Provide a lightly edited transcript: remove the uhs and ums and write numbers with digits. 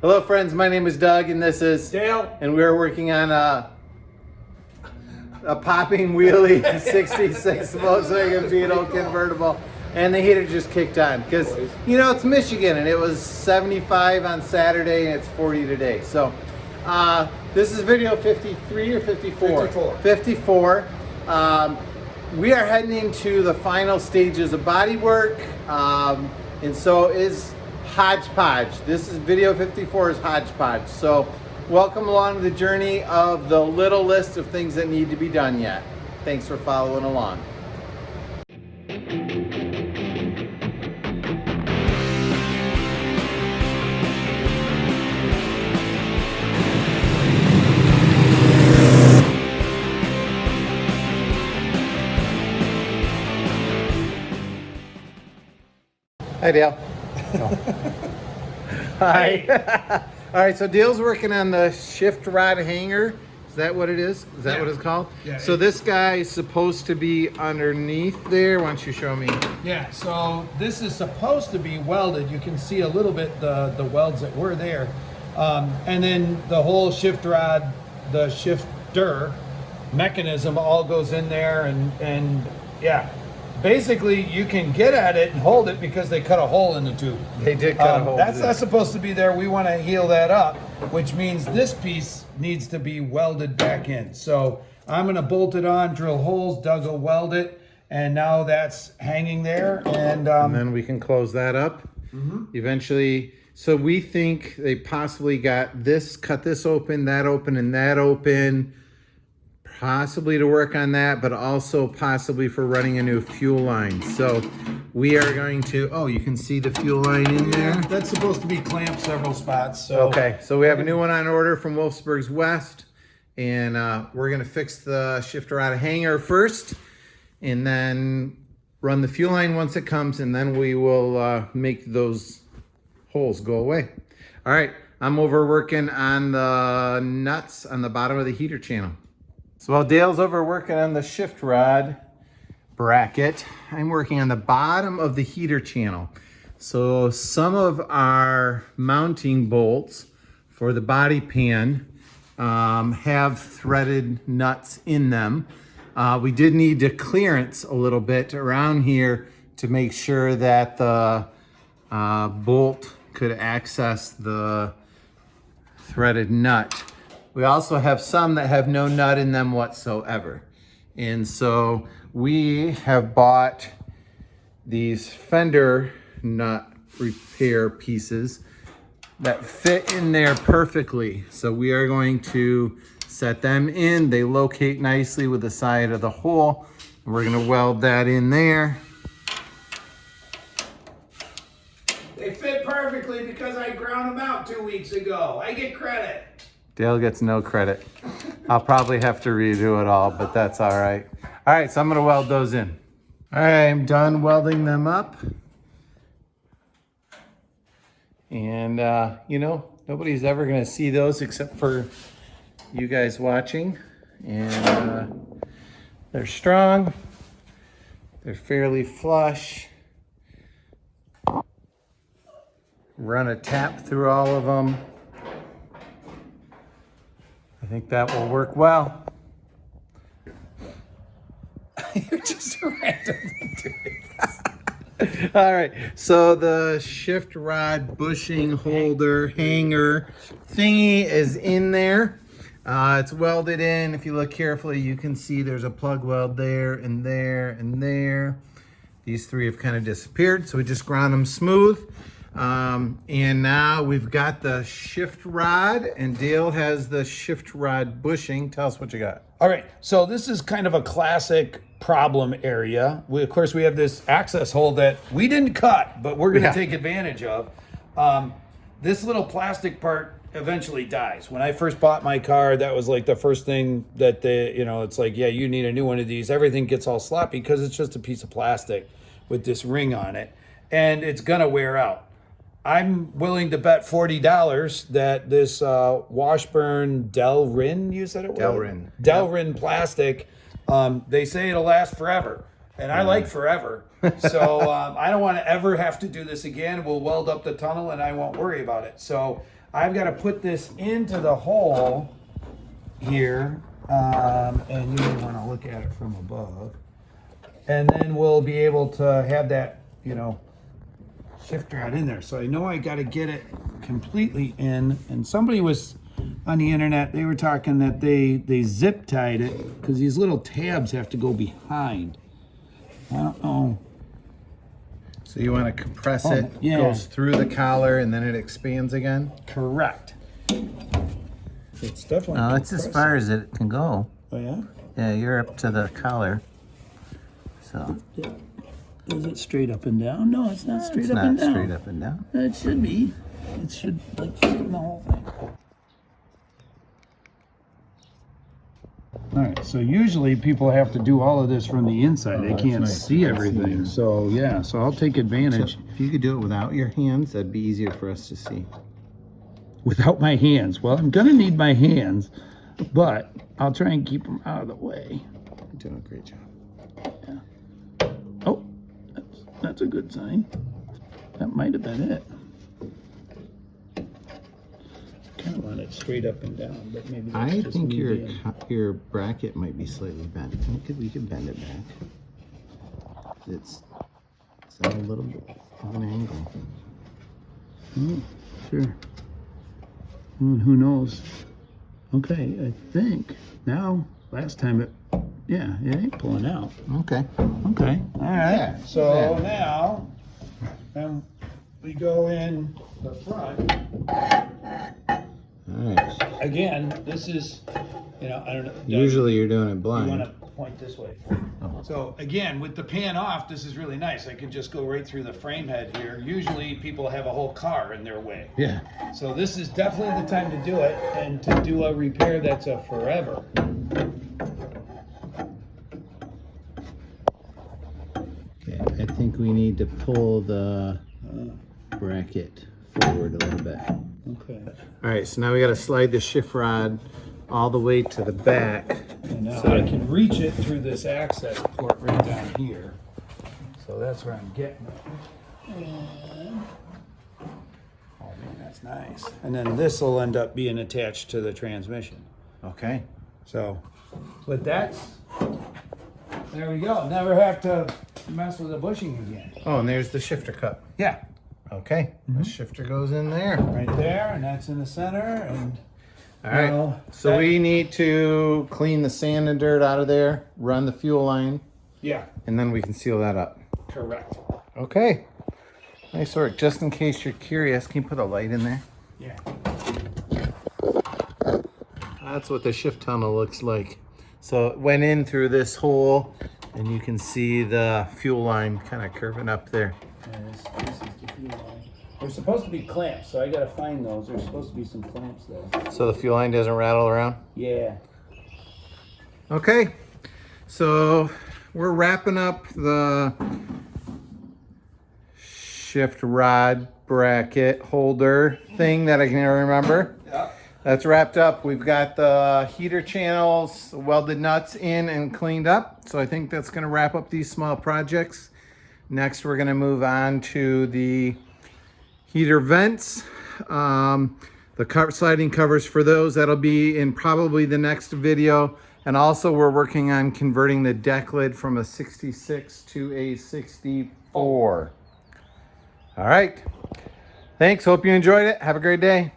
Hello friends, my name is Doug and this is Dale. And we are working on a popping wheelie 66 Volkswagen Beetle Convertible, and the heater just kicked on because, you know, it's Michigan and it was 75 on Saturday and it's 40 today. So this is video 53 or 54? 54. 54. We are heading into the final stages of body work, and so is hodgepodge. This is video 54 is hodgepodge. So welcome along the journey of the little list of things that need to be done yet. Thanks for following along. Hi, Dale. Hi. All right, so Dale's working on the shift rod hanger. Is that what it is? Is that what it's called? Yeah. So this guy is supposed to be underneath there. Why don't you show me? Yeah, so this is supposed to be welded. You can see a little bit the welds that were there. And then the whole shift rod, the shifter mechanism all goes in there, and yeah. Basically, you can get at it and hold it because they cut a hole in the tube. They did cut a hole. That's not supposed to be there. We want to heal that up, which means this piece needs to be welded back in. So I'm going to bolt it on, drill holes, Doug will weld it, and now that's hanging there. And then we can close that up eventually. So we think they possibly got this, cut this open, and that open. Possibly to work on that, but also possibly for running a new fuel line. So we are going to, oh, you can see the fuel line in there. That's supposed to be clamped several spots. So okay, so we have a new one on order from Wolfsburg's West, and we're gonna fix the shifter out of hanger first, and then run the fuel line once it comes, and then we will make those holes go away. All right, I'm over working on the nuts on the bottom of the heater channel. So while Dale's over working on the shift rod bracket, I'm working on the bottom of the heater channel. So some of our mounting bolts for the body pan have threaded nuts in them. We did need to clearance a little bit around here to make sure that the bolt could access the threaded nut. We also have some that have no nut in them whatsoever. And so we have bought these fender nut repair pieces that fit in there perfectly. So we are going to set them in. They locate nicely with the side of the hole. We're gonna weld that in there. they fit perfectly because I ground them out 2 weeks ago. I get credit. Dale gets no credit. I'll probably have to redo it all, but that's all right. All right, so I'm gonna weld those in. All right, I'm done welding them up. And you know, nobody's ever gonna see those except for you guys watching. And they're strong. They're fairly flush. Run a tap through all of them. I think that will work well. You're just randomly doing this. All right, so the shift rod bushing holder hanger thingy is in there. It's welded in. If you look carefully, you can see there's a plug weld there and there and there. These three have kind of disappeared, so we just ground them smooth. And now we've got the shift rod, and Dale has the shift rod bushing. Tell us what you got. All right, so this is kind of a classic problem area. Of course, we have this access hole that we didn't cut, but we're gonna take advantage of. This little plastic part eventually dies. When I first bought my car, that was like the first thing that it's like, yeah, you need a new one of these. Everything gets all sloppy because it's just a piece of plastic with this ring on it, and it's gonna wear out. I'm willing to bet $40 that this Washburn Delrin, you said it was? Delrin. Delrin plastic, they say it'll last forever. And I like forever. So I don't want to ever have to do this again. We'll weld up the tunnel and I won't worry about it. So I've got to put this into the hole here. And you may want to look at it from above. And then we'll be able to have that, you know, shift rod in there. So I know I got to get it completely in. And somebody was on the internet, they were talking that they zip tied it because these little tabs have to go behind. I don't know. So you want to compress it, yeah. goes through the collar, and then it expands again? Correct. It's definitely No, it's as far as it can go. Oh yeah? Yeah, you're up to the collar. So Yeah. Is it straight up and down? No, it's not straight it's up not and down. straight up and down. It should be. It should like fit in the whole thing. All right, so usually people have to do all of this from the inside. They that's can't nice. see I see everything. you. So yeah, so I'll take advantage If you could do it without your hands, that'd be easier for us to see. without my hands. Well, I'm gonna need my hands, but I'll try and keep them out of the way. You're doing a great job. Oh, that's a good sign. That might have been it. Kind of want it straight up and down, but maybe that's I just think me your being- your bracket might be slightly bent. We could bend it back. It's at a little bit of an angle. Sure. Who knows? Okay, I think now. Last time it ain't pulling out. Okay. Okay. All right. Yeah, So yeah. now, we go in the front. All right. Again, this is, you know, I don't know. Usually you're doing it You blind. want to point this way. Oh. So again, with the pan off, this is really nice. I can just go right through the frame head here. Usually people have a whole car in their way. Yeah. So this is definitely the time to do it and to do a repair that's a forever. Okay. I think we need to pull the bracket forward a little bit. Okay. All right. So now we got to slide the shift rod all the way to the back. And now I can reach it through this access port right down here. So that's where I'm getting it. And, oh man, that's nice. And then this will end up being attached to the transmission. Okay. So, but there we go. Never have to mess with the bushing again. Oh, and there's the shifter cup. Yeah, Okay. The shifter goes in there. right there, and that's in the center. And All right. now So that- we need to clean the sand and dirt out of there, run the fuel line, yeah, and then we can seal that up. correct. Okay. Nice work. Just in case you're curious, can you put a light in there? Yeah. That's what the shift tunnel looks like. So it went in through this hole, and you can see the fuel line kind of curving up there. This is the fuel line. There's supposed to be clamps, so I gotta find those. There's supposed to be some clamps there. So the fuel line doesn't rattle around. Yeah. Okay. So we're wrapping up the shift rod bracket holder thing that I can remember. Yeah. That's wrapped up. We've got the heater channels, welded nuts in and cleaned up. So I think that's going to wrap up these small projects. Next, we're going to move on to the heater vents. The sliding covers for those, that'll be in probably the next video. And also we're working on converting the deck lid from a 66 to a 64. All right. Thanks. Hope you enjoyed it. Have a great day.